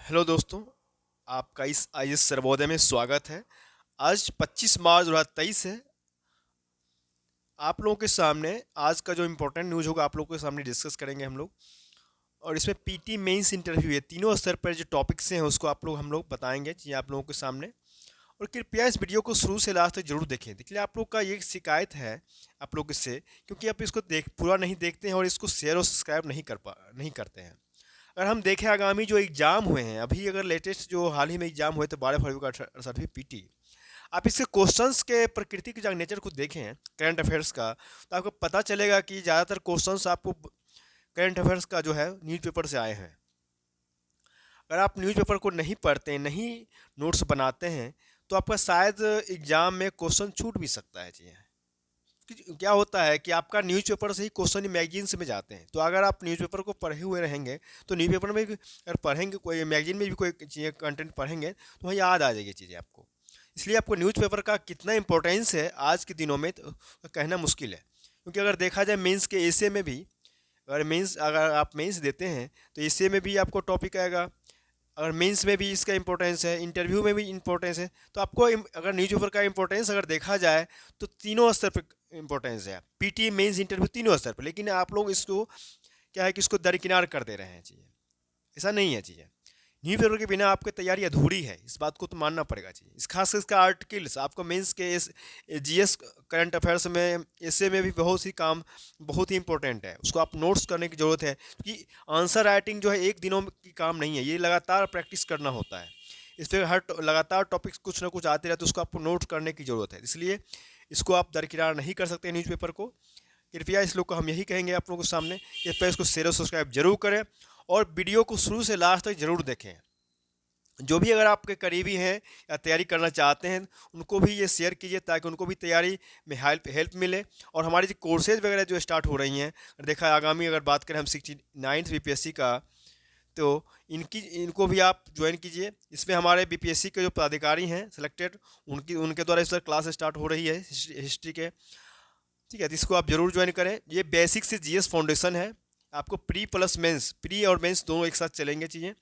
Hello दोस्तों, आपका इस आईएएस सर्वोदय में स्वागत है। आज 25 मार्च 2023 है। आप लोगों के सामने आज का जो इम्पोर्टेंट न्यूज़ होगा आप लोगों के सामने डिस्कस करेंगे हम लोग। और इसमें पीटी मेंस इंटरव्यू है, तीनों स्तर पर जो टॉपिक्स हैं उसको हम लोग बताएंगे जी आप लोगों के सामने। और कृपया इस वीडियो को शुरू से लास्ट तक जरूर देखें। देखिए, आप लोग का ये शिकायत है आप लोग से, क्योंकि आप इसको पूरा नहीं देखते हैं और इसको शेयर और सब्सक्राइब नहीं करते हैं। अगर हम देखें आगामी जो एग्ज़ाम हुए हैं अभी, अगर लेटेस्ट जो हाल ही में एग्ज़ाम हुए थे 12 फरवरी का 68वीं पीटी, आप इसके क्वेश्चंस के प्रकृति के जो नेचर को देखें करंट अफेयर्स का, तो आपको पता चलेगा कि ज़्यादातर क्वेश्चंस आपको करंट अफेयर्स का जो है न्यूज़पेपर से आए हैं। अगर आप न्यूज़पेपर को नहीं पढ़ते हैं, नहीं नोट्स बनाते हैं, तो आपका शायद एग्ज़ाम में क्वेश्चन छूट भी सकता है जी। क्या होता है कि आपका न्यूज़पेपर से ही क्वेश्चन मैगजीन्स में जाते हैं, तो अगर आप न्यूज़पेपर को पढ़े हुए रहेंगे तो न्यूज़पेपर में भी अगर पढ़ेंगे, कोई मैगजीन में भी कोई चीज़ें कंटेंट पढ़ेंगे तो वहाँ याद आ जाएगी चीज़ें आपको। इसलिए आपको न्यूज़पेपर का कितना इंपॉर्टेंस है आज के दिनों में तो कहना मुश्किल है, क्योंकि अगर देखा जाए मेंस के एसे में भी, अगर आप मेंस देते हैं तो एसे में भी आपको टॉपिक आएगा। अगर मेंस में भी इसका इंपॉर्टेंस है, इंटरव्यू में भी इंपॉर्टेंस है, तो आपको अगर न्यूज़पेपर का इंपॉर्टेंस अगर देखा जाए तो तीनों स्तर पर इंपॉर्टेंस है, पीटी मेंस इंटरव्यू तीनों स्तर पर। लेकिन आप लोग इसको क्या है कि इसको दरकिनार कर दे रहे हैं चीज़ें। ऐसा नहीं है चीज़ें। न्यूज़पेपर के बिना आपकी तैयारी अधूरी है, इस बात को तो मानना पड़ेगा जी। इस खास कर इसका आर्टिकल्स आपको मेंस के इस जीएस करंट अफेयर्स में ऐसे में भी बहुत ही इंपॉर्टेंट है, उसको आप नोट्स करने की ज़रूरत है, क्योंकि आंसर राइटिंग जो है एक दिनों की काम नहीं है, ये लगातार प्रैक्टिस करना होता है। इस पर लगातार टॉपिक्स कुछ ना कुछ आते रहते, उसको आपको नोट करने की ज़रूरत है। इसलिए इसको आप दरकिनार नहीं कर सकते न्यूज़पेपर को। कृपया इस लोग को हम यही कहेंगे आप लोगों के सामने कि कृपया इसको शेयर और सब्सक्राइब जरूर करें और वीडियो को शुरू से लास्ट तक जरूर देखें। जो भी अगर आपके करीबी हैं या तैयारी करना चाहते हैं उनको भी ये शेयर कीजिए, ताकि उनको भी तैयारी में हेल्प मिले। और हमारी जो कोर्सेज वगैरह जो स्टार्ट हो रही हैं, देखा आगामी अगर बात करें हम 69वीं बीपीएससी का, तो इनको भी आप ज्वाइन कीजिए। इसमें हमारे बीपीएससी के जो पदाधिकारी हैं सिलेक्टेड, उनके द्वारा इस पर क्लास स्टार्ट हो रही है हिस्ट्री के। ठीक है, तो इसको आप जरूर ज्वाइन करें। ये बेसिक से जीएस फाउंडेशन है। आपको प्री प्लस मेंस, प्री और मेंस दोनों एक साथ चलेंगे चीज़ें।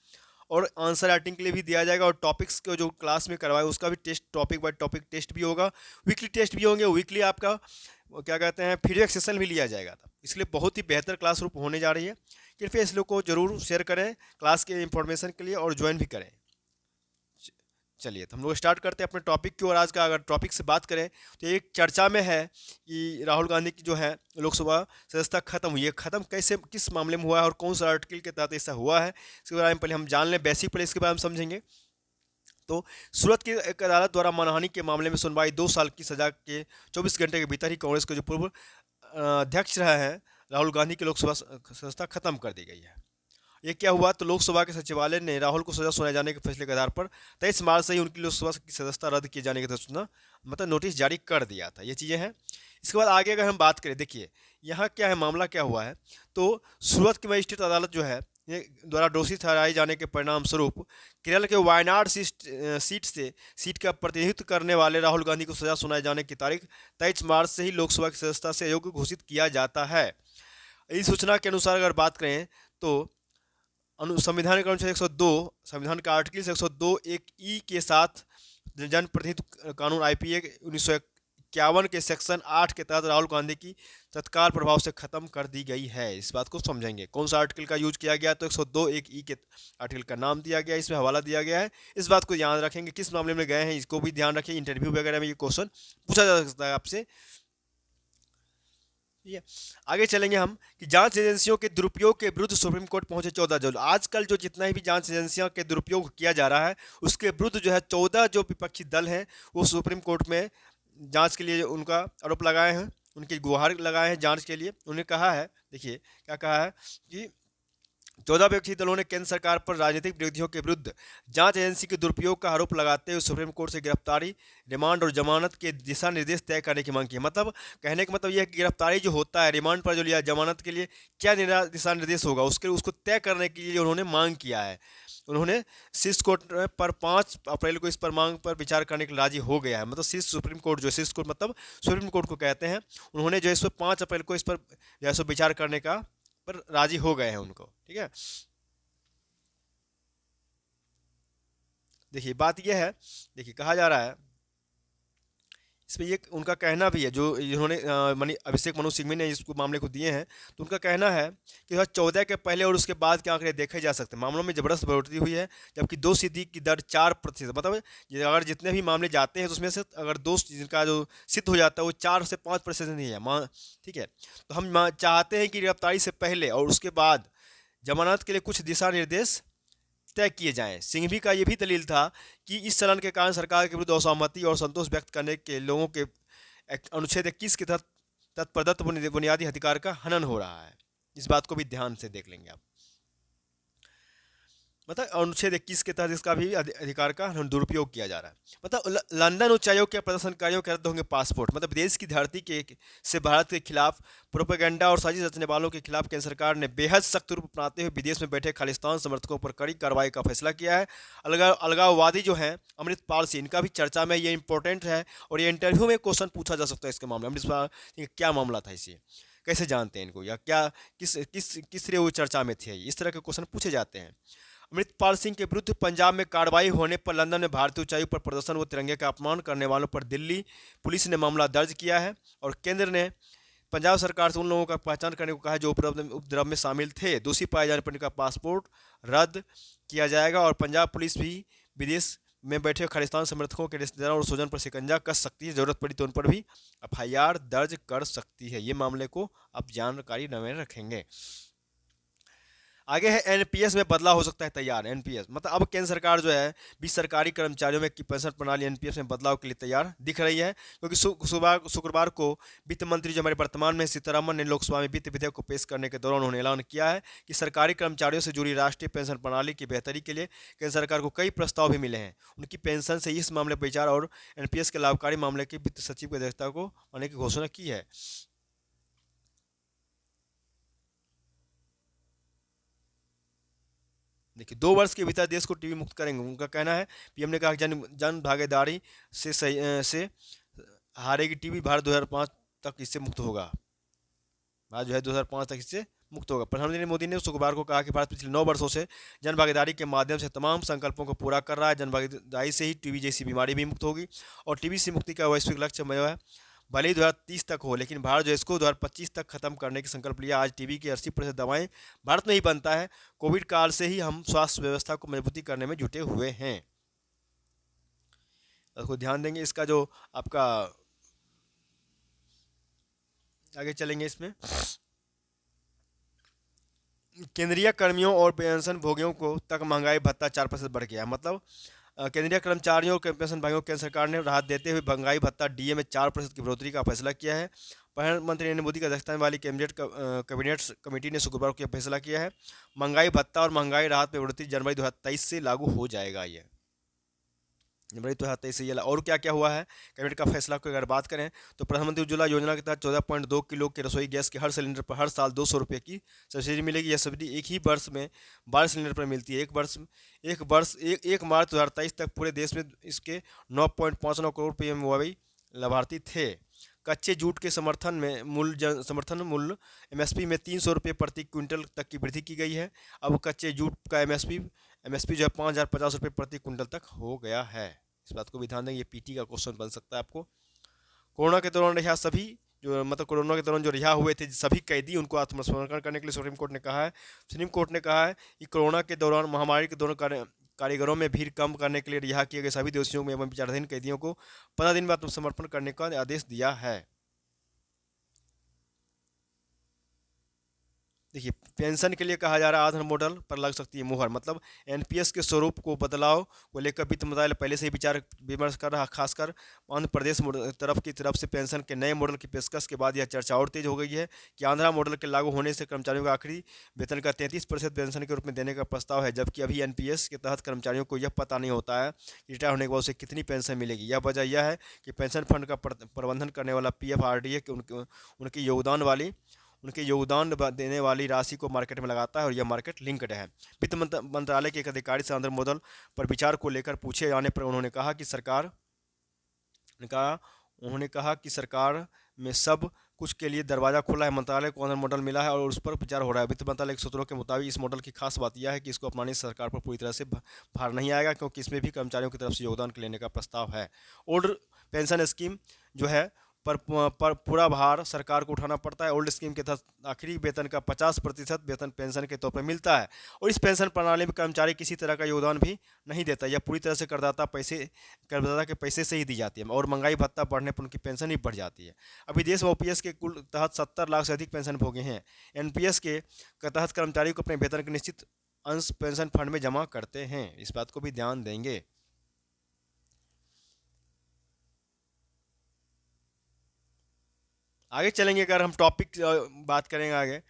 और आंसर राइटिंग के लिए भी दिया जाएगा, और टॉपिक्स को जो क्लास में करवाए उसका भी test, topic by topic test भी होगा। वीकली टेस्ट भी होंगे, वीकली आपका वो क्या कहते हैं फीडबैक सेशन भी लिया जाएगा था। इसलिए बहुत ही बेहतर क्लास रूप होने जा रही है। कृपया इस लोग को जरूर शेयर करें क्लास के इंफॉर्मेशन के लिए और ज्वाइन भी करें। चलिए, तो हम लोग स्टार्ट करते हैं अपने टॉपिक की। और आज का अगर टॉपिक से बात करें तो एक चर्चा में है कि राहुल गांधी की जो है लोकसभा सदस्यता खत्म हुई है। खत्म कैसे, किस मामले में हुआ है और कौन सा आर्टिकल के तहत ऐसा हुआ है, इसके बारे में पहले हम जान लें। बेसिक पहले इसके बारे में समझेंगे। तो सूरत की एक अदालत द्वारा मानहानि के मामले में सुनवाई 2 साल की सजा के 24 घंटे के भीतर ही कांग्रेस के जो पूर्व अध्यक्ष रहे हैं राहुल गांधी की लोकसभा सदस्यता खत्म कर दी गई है। ये क्या हुआ, तो लोकसभा के सचिवालय ने राहुल को सजा सुनाए जाने के फैसले के आधार पर 23 मार्च से ही उनकी लोकसभा की सदस्यता रद्द किए जाने की सूचना, मतलब नोटिस जारी कर दिया था। ये चीज़ें हैं। इसके बाद आगे अगर हम बात करें, देखिए यहाँ क्या है, मामला क्या हुआ है। तो सूरत की मजिस्ट्रेट अदालत जो है ये द्वारा दोषी ठहराए जाने के परिणाम स्वरूप केरल के वायनाड सीट का प्रतिनिधित्व करने वाले राहुल गांधी को सजा सुनाए जाने की तारीख 23 मार्च से ही लोकसभा की सदस्यता से अयोग्य घोषित किया जाता है। इस सूचना के अनुसार अगर बात करें तो संविधान का अनुच्छेद 102, संविधान का आर्टिकल 102 एक ई के साथ जनप्रतिनिधित्व कानून आईपीए 1951 के सेक्शन 8 के तहत राहुल गांधी की तत्काल प्रभाव से खत्म कर दी गई है। इस बात को समझेंगे कौन सा आर्टिकल का यूज किया गया, तो 102 एक ई के आर्टिकल का नाम दिया गया है, इसमें हवाला दिया गया है। इस बात को ध्यान रखेंगे, किस मामले में गए हैं इसको भी ध्यान रखिए। इंटरव्यू वगैरह में ये क्वेश्चन पूछा जा सकता है आपसे। ठीक है, आगे चलेंगे हम कि जांच एजेंसियों के दुरुपयोग के विरुद्ध सुप्रीम कोर्ट पहुंचे 14 जज। आजकल जो जितना भी जांच एजेंसियों के दुरुपयोग किया जा रहा है उसके विरुद्ध जो है 14 जो विपक्षी दल हैं वो सुप्रीम कोर्ट में जांच के लिए उनका आरोप लगाए हैं, उनकी गुहार लगाए हैं जांच के लिए। उन्होंने कहा है, देखिए क्या कहा है कि 14 विपक्षी दलों ने केंद्र सरकार पर राजनीतिक विरोधियों के विरुद्ध जांच एजेंसी के दुरुपयोग का आरोप लगाते हुए सुप्रीम कोर्ट से गिरफ्तारी, रिमांड और जमानत के दिशा निर्देश तय करने की मांग की। मतलब कहने का मतलब यह है कि गिरफ्तारी जो होता है, रिमांड पर जो लिया, जमानत के लिए क्या दिशा निर्देश होगा उसके उसको तय करने के लिए उन्होंने मांग किया है। उन्होंने शीर्ष कोर्ट पर 5 अप्रैल को इस पर मांग पर विचार करने के लिए राजी हो गया है। मतलब शीर्ष सुप्रीम कोर्ट, जो शीर्ष कोर्ट मतलब सुप्रीम कोर्ट को कहते हैं, उन्होंने जो इस पर 5 अप्रैल को इस पर जो है सो विचार करने का पर राजी हो गए हैं उनको। ठीक है, देखिए बात यह है, देखिए कहा जा रहा है इसमें, ये उनका कहना भी है जो इन्होंने मनी अभिषेक मनु सिंघवी ने इसको मामले को दिए हैं, तो उनका कहना है कि 2014 के पहले और उसके बाद के आंकड़े देखे जा सकते हैं, मामलों में जबरदस्त बढ़ोतरी हुई है, जबकि दोषसिद्धि की दर 4%, मतलब अगर जितने भी मामले जाते हैं तो उसमें से अगर दोष जिनका जो सिद्ध हो जाता है वो 4 से 5% नहीं है ठीक है। तो हम चाहते हैं कि गिरफ्तारी से पहले और उसके बाद जमानत के लिए कुछ दिशा निर्देश तय किए जाएं। सिंघवी का यह भी दलील था कि इस चलन के कारण सरकार के विरुद्ध असहमति और संतोष व्यक्त करने के लोगों के अनुच्छेद 21 के तहत तत्प्रदत्त बुनियादी अधिकार का हनन हो रहा है। इस बात को भी ध्यान से देख लेंगे आप, मतलब अनुच्छेद 21 के तहत इसका भी अधिकार का दुरुपयोग किया जा रहा है। मतलब लंदन उच्चायोग के प्रदर्शनकारियों के रद्द होंगे पासपोर्ट, मतलब विदेश की धरती के से भारत के खिलाफ प्रोपेगेंडा और साजिश रचने वालों के खिलाफ केंद्र सरकार ने बेहद सख्त रूप अपनाते हुए विदेश में बैठे खालिस्तान समर्थकों पर कड़ी कार्रवाई का फैसला किया है। अलगाववादी जो हैं अमृतपाल सिंह, इनका भी चर्चा में ये इंपॉर्टेंट है और ये इंटरव्यू में क्वेश्चन पूछा जा सकता है इसके मामले में। अमृतपाल सिंह क्या मामला था, इसे कैसे जानते हैं इनको, या क्या किस किस किस तरह वो चर्चा में थे, इस तरह के क्वेश्चन पूछे जाते हैं। अमृतपाल सिंह के विरुद्ध पंजाब में कार्रवाई होने पर लंदन में भारतीय उच्चायोग पर प्रदर्शन व तिरंगे का अपमान करने वालों पर दिल्ली पुलिस ने मामला दर्ज किया है और केंद्र ने पंजाब सरकार से उन लोगों का पहचान करने को कहा है जो उपद्रव में शामिल थे। दोषी पाए जाने पर इनका पासपोर्ट रद्द किया जाएगा और पंजाब पुलिस भी विदेश में बैठे खालिस्तान समर्थकों के रिश्तेदारों और स्वजन पर शिकंजा कस सकती है, जरूरत पड़ी तो उन पर भी एफआईआर दर्ज कर सकती है। ये मामले को आप जानकारी में रखेंगे। आगे है एनपीएस में बदलाव हो सकता है तैयार। एनपीएस मतलब अब केंद्र सरकार जो है 20 सरकारी कर्मचारियों में की पेंशन प्रणाली एनपीएस में बदलाव के लिए तैयार दिख रही है, क्योंकि शुक्रवार को वित्त मंत्री जो हमारे वर्तमान में सीतारमण ने लोकसभा में वित्त विधेयक को पेश करने के दौरान उन्होंने ऐलान किया है कि सरकारी कर्मचारियों से जुड़ी राष्ट्रीय पेंशन प्रणाली की बेहतरी के लिए केंद्र सरकार को कई प्रस्ताव भी मिले हैं। उनकी पेंशन से इस मामले पर विचार और एनपीएस के लाभकारी मामले की वित्त सचिव की अध्यक्षता को आने की घोषणा की है। देखिए 2 वर्ष के भीतर देश को टीबी मुक्त करेंगे, उनका कहना है। पीएम ने कहा कि जन भागीदारी से हारेगी टीबी, भारत 2005 तक इससे मुक्त होगा। भारत जो है 2005 तक इससे मुक्त होगा। प्रधानमंत्री मोदी ने शुक्रवार को कहा कि भारत पिछले 9 वर्षों से जन भागीदारी के माध्यम से तमाम संकल्पों को पूरा कर रहा है। जन भागीदारी से ही टीबी जैसी बीमारी भी मुक्त होगी और टीबी से मुक्ति का वैश्विक लक्ष्य है भले ही 2030 तक हो, लेकिन भारत जो इसको 2025 तक खत्म करने की संकल्प लिया। आज टीबी की 80% दवाएं भारत में ही बनता है। कोविड काल से ही हम स्वास्थ्य व्यवस्था को मजबूती करने में जुटे हुए हैं, उसको ध्यान देंगे। इसका जो आपका आगे चलेंगे, इसमें केंद्रीय कर्मियों और पेंशन भोगियों को तक महंगाई भत्ता 4% बढ़ गया। मतलब केंद्रीय कर्मचारियों और पेंशन भाइयों को केंद्र सरकार ने राहत देते हुए महंगाई भत्ता डीए में 4% की बढ़ोतरी का फैसला किया है। प्रधानमंत्री नरेंद्र मोदी की अध्यक्षता वाली कैबिनेट कमेटी ने शुक्रवार को यह फैसला किया है। महंगाई भत्ता और महंगाई राहत में बढ़ोतरी जनवरी 2023 से लागू हो जाएगा। ये जनवरी 2023 से ये और क्या क्या हुआ है कैबिनेट का फैसला को अगर बात करें तो प्रधानमंत्री उज्ज्वला योजना के तहत 14.2 किलो के रसोई गैस के हर सिलेंडर पर हर साल 200 रुपये की सब्सिडी मिलेगी। यह सब्सिडी एक ही वर्ष में 12 सिलेंडर पर मिलती है। एक मार्च 2023 तक पूरे देश में इसके 9.59 करोड़ पीएमवाई लाभार्थी थे। कच्चे जूट के समर्थन मूल्य एमएसपी में 300 रुपये प्रति क्विंटल तक की वृद्धि की गई है। अब कच्चे जूट का एमएसपी जो है 5,050 रुपये प्रति क्विंटल तक हो गया है। इस बात को भी ध्यान देंगे, ये पीटी का क्वेश्चन बन सकता है आपको। कोरोना के दौरान रिहा सभी जो मतलब कोरोना के दौरान जो रिहा हुए थे सभी कैदी, उनको आत्मसमर्पण करने के लिए सुप्रीम कोर्ट ने कहा है। सुप्रीम कोर्ट ने कहा है कि कोरोना के दौरान महामारी के दौरान कारीगरों में भीड़ कम करने के लिए रिहा किए गए सभी दोषियों में एवं विचाराधीन कैदियों को 15 दिन में आत्मसमर्पण करने का आदेश दिया है। देखिए पेंशन के लिए कहा जा रहा है आधार मॉडल पर लग सकती है मुहर। मतलब एनपीएस के स्वरूप को बदलाव को लेकर वित्त मंत्रालय पहले से ही विचार विमर्श कर रहा। खासकर आंध्र प्रदेश तरफ से पेंशन के नए मॉडल की पेशकश के बाद यह चर्चा और तेज हो गई है कि आंध्रा मॉडल के लागू होने से कर्मचारियों को आखिरी वेतन का 33% पेंशन के रूप में देने का प्रस्ताव है, जबकि अभी एनपीएस के तहत कर्मचारियों को यह पता नहीं होता है कि रिटायर होने के बाद उसे कितनी पेंशन मिलेगी। यह वजह यह है कि पेंशन फंड का प्रबंधन करने वाला पीएफआरडीए के उनके योगदान देने वाली राशि को मार्केट में लगाता है और यह मार्केट लिंक्ड है। वित्त मंत्रालय के एक अधिकारी से आंध्र मॉडल पर विचार को लेकर पूछे जाने पर उन्होंने कहा कि सरकार में सब कुछ के लिए दरवाज़ा खुला है। मंत्रालय को अंदर मॉडल मिला है और उस पर विचार हो रहा है। वित्त मंत्रालय के सूत्रों के मुताबिक इस मॉडल की खास बात यह है कि इसको अपनाने से सरकार पर पूरी तरह से भार नहीं आएगा, क्योंकि इसमें भी कर्मचारियों की तरफ से योगदान लेने का प्रस्ताव है। ओल्ड पेंशन स्कीम जो है पर पूरा भार सरकार को उठाना पड़ता है। ओल्ड स्कीम के तहत आखिरी वेतन का 50% वेतन पेंशन के तौर पर मिलता है और इस पेंशन प्रणाली में कर्मचारी किसी तरह का योगदान भी नहीं देता। यह पूरी तरह से करदाता के पैसे से ही दी जाती है और महंगाई भत्ता बढ़ने पर उनकी पेंशन ही बढ़ जाती है। अभी देश में ओपीएस के कुल तहत 70 लाख से अधिक पेंशन भोगी हैं। एनपीएस के तहत कर्मचारी को अपने वेतन के निश्चित अंश पेंशन फंड में जमा करते हैं। इस बात को भी ध्यान देंगे। आगे चलेंगे, अगर हम टॉपिक बात करेंगे आगे,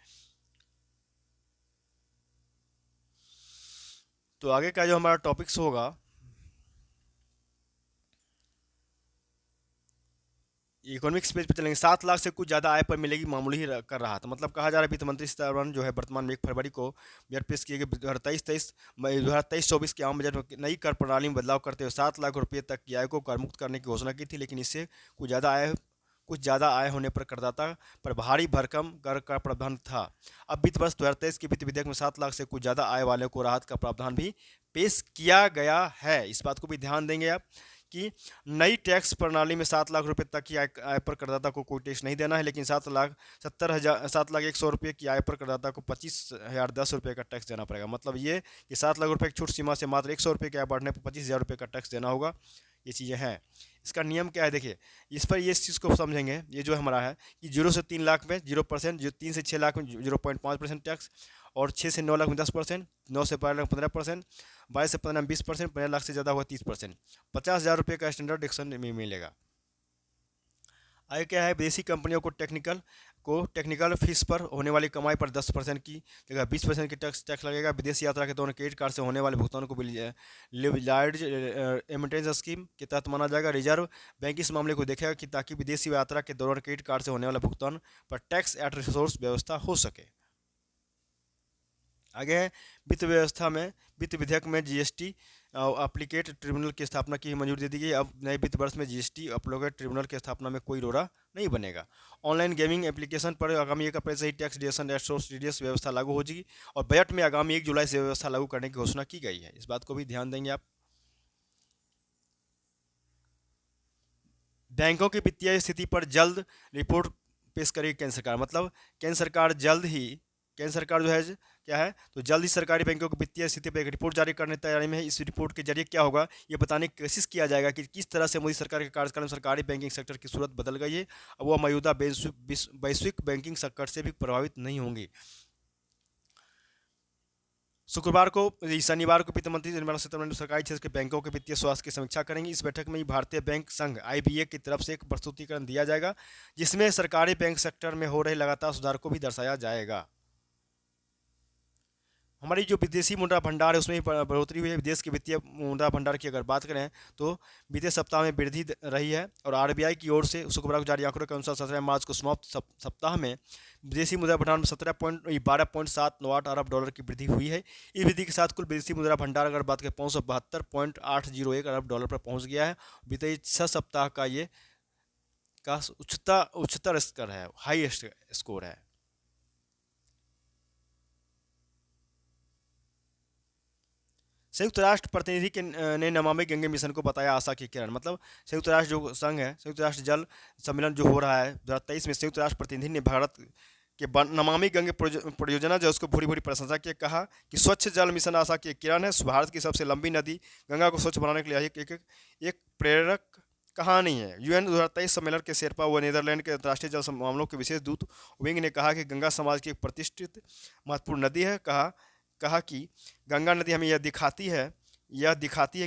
तो आगे का जो हमारा टॉपिक्स होगा, इकोनॉमिक्स पेज पे चलेंगे। 7 लाख से कुछ ज़्यादा आय पर मिलेगी मामूली ही कर रहा था। मतलब कहा जा रहा है वित्त मंत्री सीतारमण जो है वर्तमान में 1 फरवरी को बजट पेश किए गए 2023-24 के आम बजट में नई कर प्रणाली में बदलाव करते हुए 7 लाख रुपये तक की आय को कर मुक्त करने की घोषणा की थी, लेकिन इससे कुछ ज़्यादा आय होने पर करदाता पर भारी भरकम कर का प्रावधान था। अब वित्त वर्ष 2023 के वित्त विधेयक में 7 लाख से कुछ ज़्यादा आय वाले को राहत का प्रावधान भी पेश किया गया है। इस बात को भी ध्यान देंगे आप कि नई टैक्स प्रणाली में 7 लाख रुपए तक की आय पर करदाता को कोई टैक्स नहीं देना है, लेकिन 7 लाख 100 रुपये की आय पर करदाता को 25,010 रुपये का टैक्स देना पड़ेगा। मतलब ये कि 7 लाख रुपये की छूट सीमा से मात्र 100 रुपये की आय बढ़ने पर 25,000 रुपये का टैक्स देना होगा। ये चीज़ें हैं। इसका नियम क्या है देखिए, इस पर ये इस चीज़ को समझेंगे। ये जो हमारा है कि 0 से 3 लाख में 0%, जो 3 से 6 लाख में 0.5% टैक्स, और 6 से 9 लाख में 10%, 9 से 12 लाख 15%, 22 से 15 में 20%, 15 लाख से ज़्यादा हुआ 30%, 50,000 रुपये का स्टैंडर्ड डिडक्शन में मिलेगा। आगे क्या है, विदेशी कंपनियों को टेक्निकल फीस पर होने वाली कमाई पर 10% की जगह 20% की टैक्स लगेगा। विदेश यात्रा के दौरान क्रेडिट कार्ड से होने वाले भुगतान को लिवलाइज्ड एमिटेंस स्कीम के तहत माना जाएगा। रिजर्व बैंक इस मामले को देखेगा कि ताकि विदेशी यात्रा के दौरान क्रेडिट कार्ड से होने वाला भुगतान पर टैक्स एट रिसोर्स व्यवस्था हो सके। आगे है वित्त विधेयक में जीएसटी एप्लीकेट ट्रिब्यूनल की स्थापना की मंजूरी दे दी गई। अब नए वित्त वर्ष में जीएसटी एप्लीकेट ट्रिब्यूनल की स्थापना में कोई रोड़ा नहीं बनेगा। ऑनलाइन गेमिंग एप्लीकेशन पर आगामी 1 अप्रैल से ही tax deduction at source TDS व्यवस्था लागू हो जाएगी और बजट में आगामी 1 जुलाई से व्यवस्था लागू करने की घोषणा की गई है। इस बात को भी ध्यान देंगे आप। बैंकों की वित्तीय स्थिति पर जल्द रिपोर्ट पेश करेगी केंद्र सरकार। मतलब केंद्र सरकार जो है क्या है, तो जल्द ही सरकारी बैंकों की वित्तीय स्थिति पर एक रिपोर्ट जारी करने की तैयारी में है। इस रिपोर्ट के जरिए क्या होगा, ये बताने की कोशिश किया जाएगा कि किस तरह से मोदी सरकार के कार्यकाल में सरकारी बैंकिंग सेक्टर की सूरत बदल गई है और वह मौजूदा वैश्विक बैंकिंग संकट से भी प्रभावित नहीं होंगी। शनिवार को वित्त मंत्री निर्मला सीतारमण सरकारी क्षेत्र के बैंकों के वित्तीय स्वास्थ्य की समीक्षा करेंगी। इस बैठक में ही भारतीय बैंक संघ आईबीए की तरफ से एक प्रस्तुतिकरण दिया जाएगा, जिसमें सरकारी बैंक सेक्टर में हो रहे लगातार सुधार को भी दर्शाया जाएगा। हमारी जो विदेशी मुद्रा भंडार है उसमें भी बढ़ोतरी हुई है। विदेश के वित्तीय मुद्रा भंडार की अगर बात करें तो बीते सप्ताह में वृद्धि रही है और आरबीआई की ओर से शुक्रवार को जारी आंकड़ों के अनुसार 17 मार्च को समाप्त सप्ताह में विदेशी मुद्रा भंडार में 12.798 अरब डॉलर की वृद्धि हुई है। इस वृद्धि के साथ कुल विदेशी मुद्रा भंडार अगर बात करें 572.801 अरब डॉलर पर पहुंच गया है। बीते 6 सप्ताह का ये उच्चतर स्तर है, हाईएस्ट स्कोर है। संयुक्त राष्ट्र प्रतिनिधि ने नमामि गंगे मिशन को बताया आशा की किरण। मतलब संयुक्त राष्ट्र जो संघ है, संयुक्त राष्ट्र जल सम्मेलन जो हो रहा है 2023 में, संयुक्त राष्ट्र प्रतिनिधि ने भारत के नमामि गंगे परियोजना जो उसको भूरी भूरी प्रशंसा की, कहा कि स्वच्छ जल मिशन आशा की किरण है। भारत की सबसे लंबी नदी गंगा को स्वच्छ बनाने के लिए एक प्रेरक कहानी है। यूएन 2023 सम्मेलन के शेरपा व नीदरलैंड के अंतर्राष्ट्रीय जल मामलों के विशेष दूत विंग ने कहा कि गंगा समाज की एक प्रतिष्ठित महत्वपूर्ण नदी है। कहा कि गंगा नदी हमें यह दिखाती है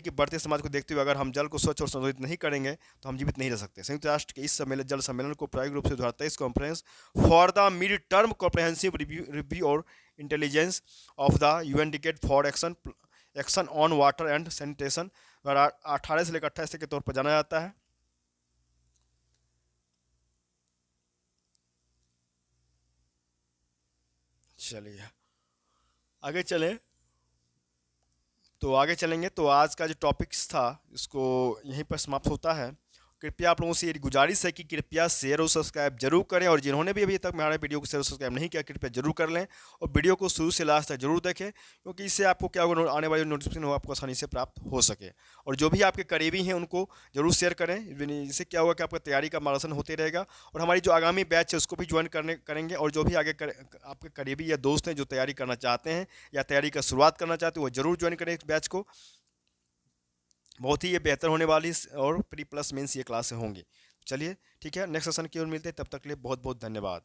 कि बढ़ते समाज को देखते हुए अगर हम जल को स्वच्छ और संतुलित नहीं करेंगे तो हम जीवित नहीं रह सकते। संयुक्त राष्ट्र के इस जल सम्मेलन को प्रायोगिक रूप से 2023 conference for the mid term comprehensive review और intelligence of the UN decade for action on water and sanitation 18 से लेकर 28 के तौर पर जाना जाता है। चलिए आगे चलेंगे तो आज का जो टॉपिक्स था इसको यहीं पर समाप्त होता है कृपया आप लोगों से ये गुजारिश है कि कृपया शेयर और सब्सक्राइब जरूर करें, और जिन्होंने भी अभी तक हमारे वीडियो को शेयर और सब्सक्राइब नहीं किया कृपया जरूर कर लें, और वीडियो को शुरू से लास्ट तक जरूर देखें, क्योंकि इससे आपको क्या होगा, आने वाली नोटिफिकेशन हो आपको आसानी से प्राप्त हो सके। और जो भी आपके करीबी हैं उनको जरूर शेयर करें, इससे क्या होगा कि आपका तैयारी का मार्गदर्शन होते रहेगा, और हमारी जो आगामी बैच है उसको भी ज्वाइन करेंगे, और जो भी आपके करीबी या दोस्त हैं जो तैयारी करना चाहते हैं या तैयारी का शुरुआत करना चाहते हैं वो जरूर ज्वाइन करें इस बैच को। बहुत ही ये बेहतर होने वाली और प्री प्लस मेंस ये क्लास होंगी। चलिए ठीक है, नेक्स्ट सेशन की ओर मिलते हैं, तब तक के लिए बहुत बहुत धन्यवाद।